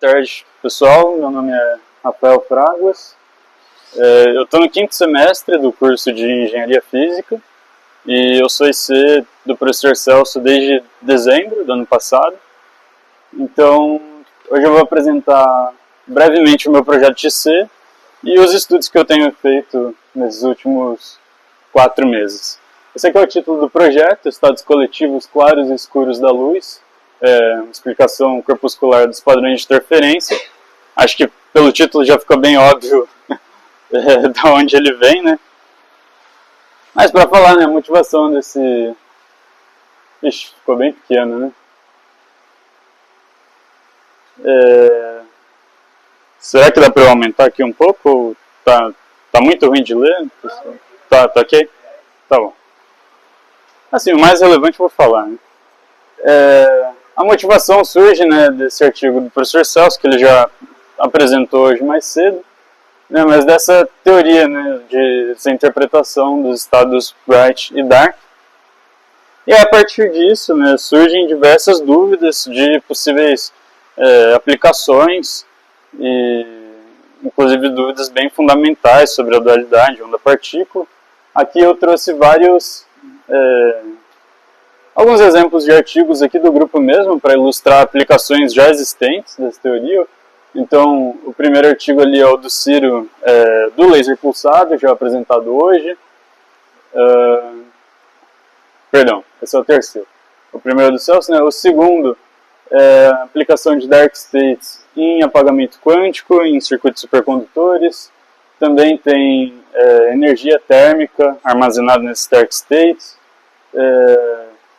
tarde, pessoal. Meu nome é Rafael Fraguas. Eu estou no 5º semestre do curso de Engenharia Física e eu sou IC do professor Celso desde dezembro do ano passado. Então, hoje eu vou apresentar brevemente o meu projeto de IC e os estudos que eu tenho feito nesses últimos 4 meses. Esse aqui é o título do projeto: Estados coletivos claros e escuros da luz. Uma explicação corpuscular dos padrões de interferência. Acho que pelo título já fica bem óbvio de onde ele vem, né? Mas para falar, né, a motivação desse... Ixi, ficou bem pequeno, né? Será que dá para eu aumentar aqui um pouco? Ou tá muito ruim de ler? Tá ok? Tá bom. Assim, o mais relevante eu vou falar, né? A motivação surge, né, desse artigo do professor Celso, que ele já apresentou hoje mais cedo, né, mas dessa teoria, né, dessa interpretação dos estados bright e dark. E a partir disso, né, surgem diversas dúvidas de possíveis aplicações, e inclusive dúvidas bem fundamentais sobre a dualidade onda-partícula. Aqui eu trouxe alguns exemplos de artigos aqui do grupo mesmo, para ilustrar aplicações já existentes dessa teoria. Então, o primeiro artigo ali é o do Ciro, do laser pulsado, já apresentado hoje. Perdão, esse é o terceiro. O primeiro é do Celso, né? O segundo é a aplicação de dark states em apagamento quântico, em circuitos supercondutores. Também tem energia térmica armazenada nesses dark states.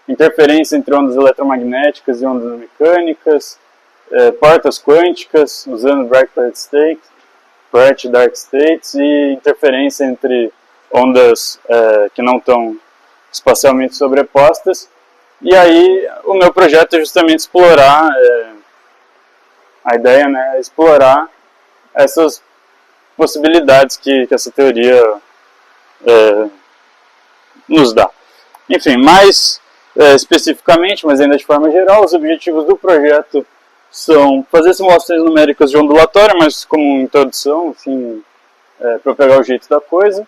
Interferência entre ondas eletromagnéticas e ondas mecânicas, portas quânticas usando bright dark states e interferência entre ondas que não estão espacialmente sobrepostas. E aí o meu projeto é justamente explorar, a ideia, né, é explorar essas possibilidades que essa teoria nos dá. Enfim, especificamente, mas ainda de forma geral, os objetivos do projeto são fazer simulações numéricas de ondulatória, mas como introdução, assim, para pegar o jeito da coisa,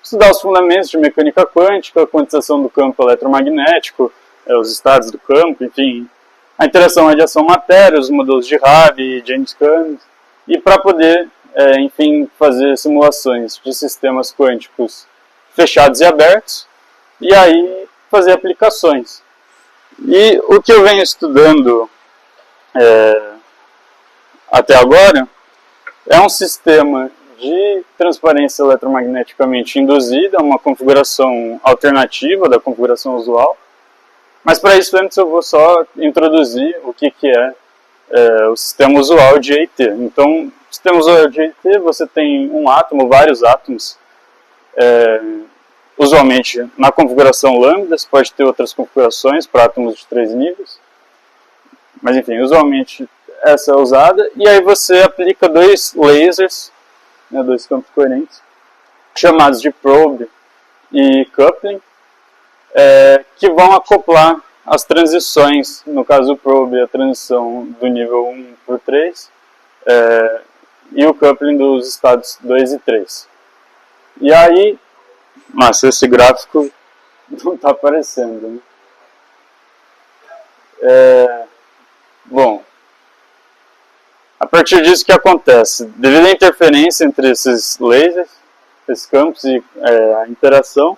estudar os fundamentos de mecânica quântica, a quantização do campo eletromagnético, os estados do campo, enfim, a interação radiação-matéria, os modelos de Rabi e James Caan, e para poder, enfim, fazer simulações de sistemas quânticos fechados e abertos, e aí fazer aplicações. E o que eu venho estudando até agora é um sistema de transparência eletromagneticamente induzida, uma configuração alternativa da configuração usual. Mas para isso, antes eu vou só introduzir o que é o sistema usual de EIT. Então, no sistema usual de EIT você tem um átomo, vários átomos, usualmente na configuração lambda, você pode ter outras configurações para átomos de 3 níveis. Mas enfim, usualmente essa é usada. E aí você aplica 2 lasers, né, 2 campos coerentes, chamados de probe e coupling, que vão acoplar as transições, no caso do probe, a transição do nível 1 por 3, e o coupling dos estados 2 e 3. E aí, nossa, esse gráfico não está aparecendo, né? Bom, a partir disso, o que acontece? Devido à interferência entre esses lasers, esses campos e a interação,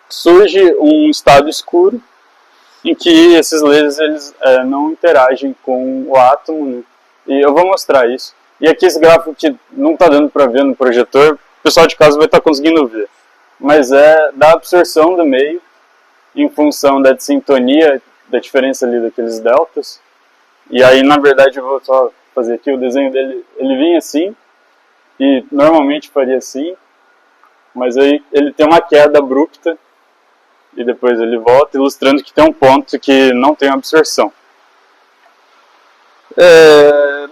surge um estado escuro em que esses lasers eles, não interagem com o átomo, né? E eu vou mostrar isso. E aqui esse gráfico que não está dando para ver no projetor, o pessoal de casa vai estar conseguindo ver. Mas é da absorção do meio em função da dissintonia, da diferença ali daqueles deltas. E aí, na verdade, eu vou só fazer aqui o desenho dele. Ele vinha assim, e normalmente faria assim, mas aí ele tem uma queda abrupta, e depois ele volta, ilustrando que tem um ponto que não tem absorção.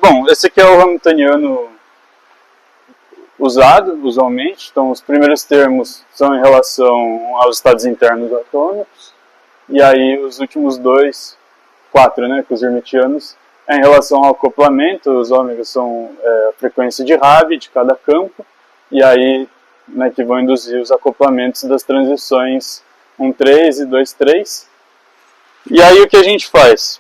Bom, esse aqui é o Hamiltoniano usado, usualmente. Então, os primeiros termos são em relação aos estados internos atômicos, e aí os últimos 4, né, com os hermitianos, é em relação ao acoplamento, os ômegas são a frequência de Rabi de cada campo, e aí, né, que vão induzir os acoplamentos das transições 1,3 e 2,3. E aí o que a gente faz?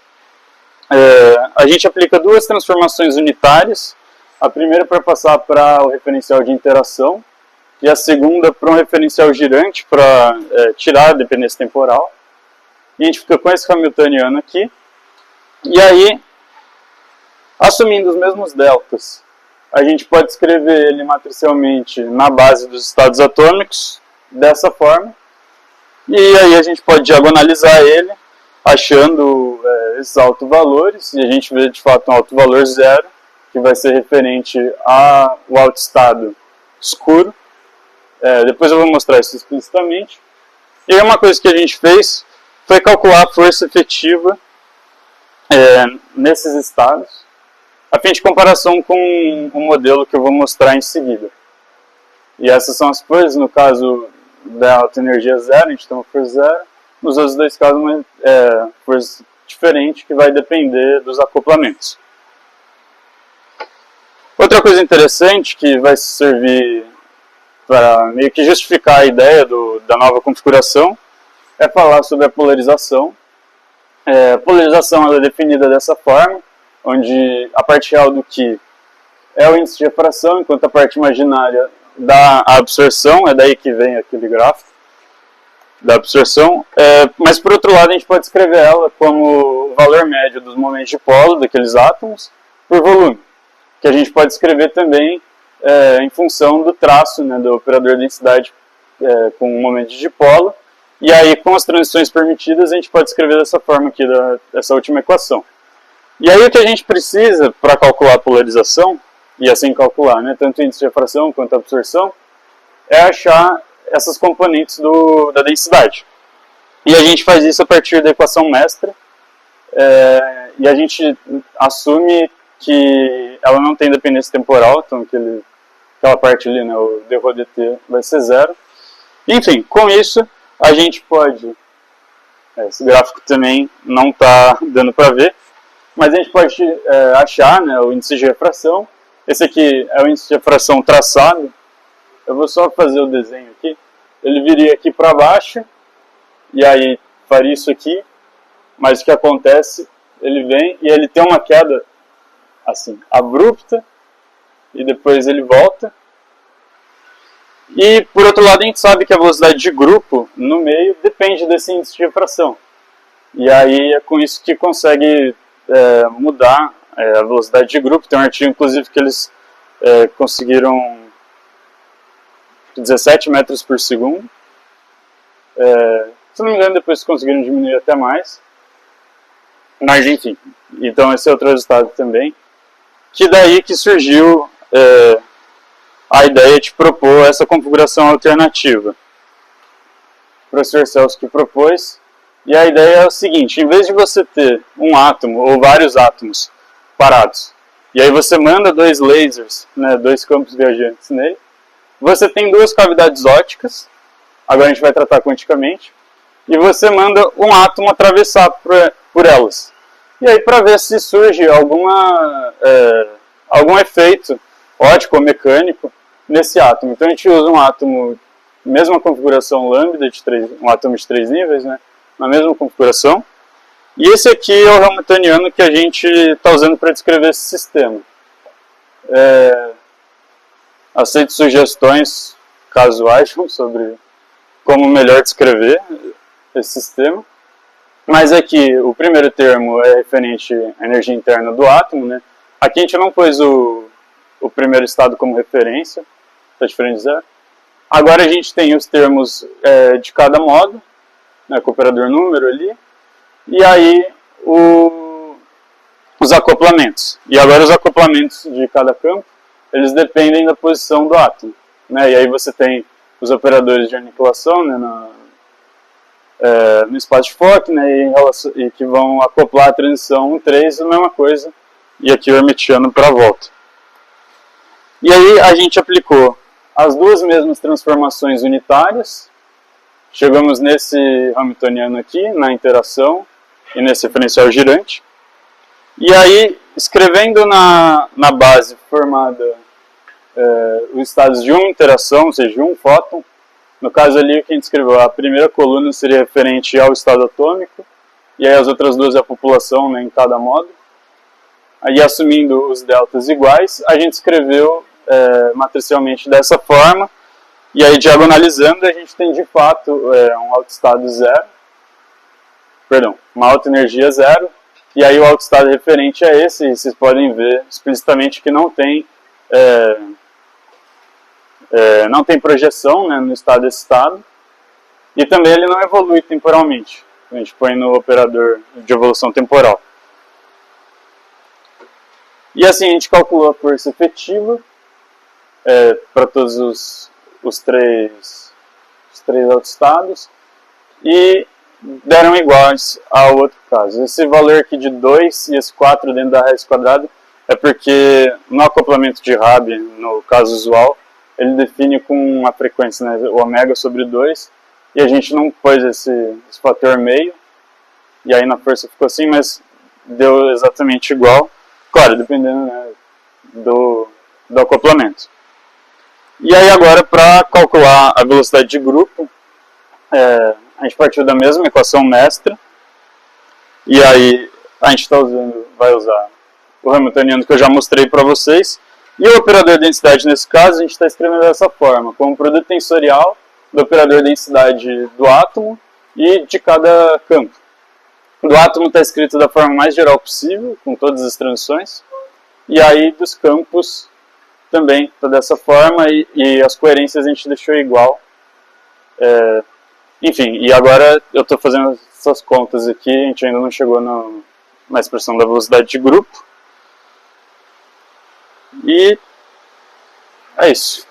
A gente aplica duas transformações unitárias, a primeira para passar para o referencial de interação, e a segunda para um referencial girante para tirar a dependência temporal. E a gente fica com esse Hamiltoniano aqui, e aí, assumindo os mesmos deltas, a gente pode escrever ele matricialmente na base dos estados atômicos, dessa forma, e aí a gente pode diagonalizar ele, achando esses autovalores, e a gente vê de fato um autovalor zero, que vai ser referente ao alto estado escuro. Depois eu vou mostrar isso explicitamente. E aí uma coisa que a gente fez foi calcular a força efetiva nesses estados, a fim de comparação com o modelo que eu vou mostrar em seguida. E essas são as coisas, no caso da alta energia zero, a gente tem uma força zero, nos outros dois casos uma força diferente que vai depender dos acoplamentos. Outra coisa interessante que vai servir para meio que justificar a ideia da nova configuração é falar sobre a polarização. A polarização ela é definida dessa forma, onde a parte real do Q é o índice de refração, enquanto a parte imaginária dá a absorção, é daí que vem aquele gráfico da absorção. Mas por outro lado a gente pode escrever ela como o valor médio dos momentos de polo daqueles átomos por volume, que a gente pode escrever também em função do traço, né, do operador densidade com o momento de dipolo. E aí, com as transições permitidas, a gente pode escrever dessa forma aqui, dessa última equação. E aí o que a gente precisa para calcular a polarização, e assim calcular, né, tanto o índice de refração quanto a absorção, é achar essas componentes da densidade. E a gente faz isso a partir da equação mestra, e a gente assume que ela não tem dependência temporal, então aquela parte ali, né, o d dt vai ser zero. Enfim, com isso, a gente pode, esse gráfico também não está dando para ver, mas a gente pode achar, né, o índice de refração. Esse aqui é o índice de refração traçado. Eu vou só fazer o desenho aqui. Ele viria aqui para baixo, e aí faria isso aqui, mas o que acontece, ele vem e ele tem uma queda assim, abrupta, e depois ele volta. E, por outro lado, a gente sabe que a velocidade de grupo no meio depende desse índice de refração. E aí é com isso que consegue mudar a velocidade de grupo. Tem um artigo, inclusive, que eles conseguiram 17 metros por segundo. Se não me engano, depois conseguiram diminuir até mais. Mas, enfim. Então, esse é outro resultado também. Que daí que surgiu a ideia de propor essa configuração alternativa. O professor Celso que propôs, e a ideia é o seguinte: em vez de você ter um átomo ou vários átomos parados, e aí você manda dois lasers, né, dois campos viajantes nele, você tem duas cavidades ópticas, agora a gente vai tratar quanticamente, e você manda um átomo atravessar por elas. E aí para ver se surge algum efeito óptico ou mecânico nesse átomo. Então a gente usa um átomo, mesma configuração lambda, um átomo de 3 níveis, né, na mesma configuração. E esse aqui é o Hamiltoniano que a gente está usando para descrever esse sistema. Aceito sugestões, caso hajam, sobre como melhor descrever esse sistema. Mas aqui o primeiro termo é referente à energia interna do átomo, né? Aqui a gente não pôs o primeiro estado como referência, está diferente de zero. Agora a gente tem os termos de cada modo, né, com o operador número ali, e aí os acoplamentos. E agora os acoplamentos de cada campo, eles dependem da posição do átomo, né? E aí você tem os operadores de aniquilação, né, no espaço de Fock, né, e que vão acoplar a transição 1,3, a mesma coisa, e aqui o hermitiano para a volta. E aí a gente aplicou as duas mesmas transformações unitárias, chegamos nesse Hamiltoniano aqui, na interação, e nesse referencial girante. E aí, escrevendo na base formada os estados de uma interação, ou seja, de um fóton, no caso ali o que a gente escreveu, a primeira coluna seria referente ao estado atômico, e aí as outras duas é a população, né, em cada módulo. Aí, assumindo os deltas iguais, a gente escreveu matricialmente dessa forma, e aí diagonalizando a gente tem de fato um autoestado zero, perdão, uma autoenergia zero, e aí o autoestado referente a esse, e vocês podem ver explicitamente que não tem projeção, né, no estado desse estado, e também ele não evolui temporalmente. A gente põe no operador de evolução temporal. E assim a gente calculou a força efetiva para todos os três autoestados e deram iguais ao outro caso. Esse valor aqui de 2 e esse 4 dentro da raiz quadrada é porque no acoplamento de Rabi, no caso usual, ele define com uma frequência, né, o ômega sobre 2, e a gente não pôs esse fator meio, e aí na força ficou assim, mas deu exatamente igual, claro, dependendo, né, do acoplamento. E aí agora, para calcular a velocidade de grupo, a gente partiu da mesma equação mestra, e aí a gente vai usar o Hamiltoniano que eu já mostrei para vocês, e o operador de densidade nesse caso a gente está escrevendo dessa forma, como produto tensorial do operador de densidade do átomo e de cada campo. Do átomo está escrito da forma mais geral possível, com todas as transições, e aí dos campos também está dessa forma, e as coerências a gente deixou igual. Enfim, e agora eu estou fazendo essas contas aqui, a gente ainda não chegou na expressão da velocidade de grupo. E é isso.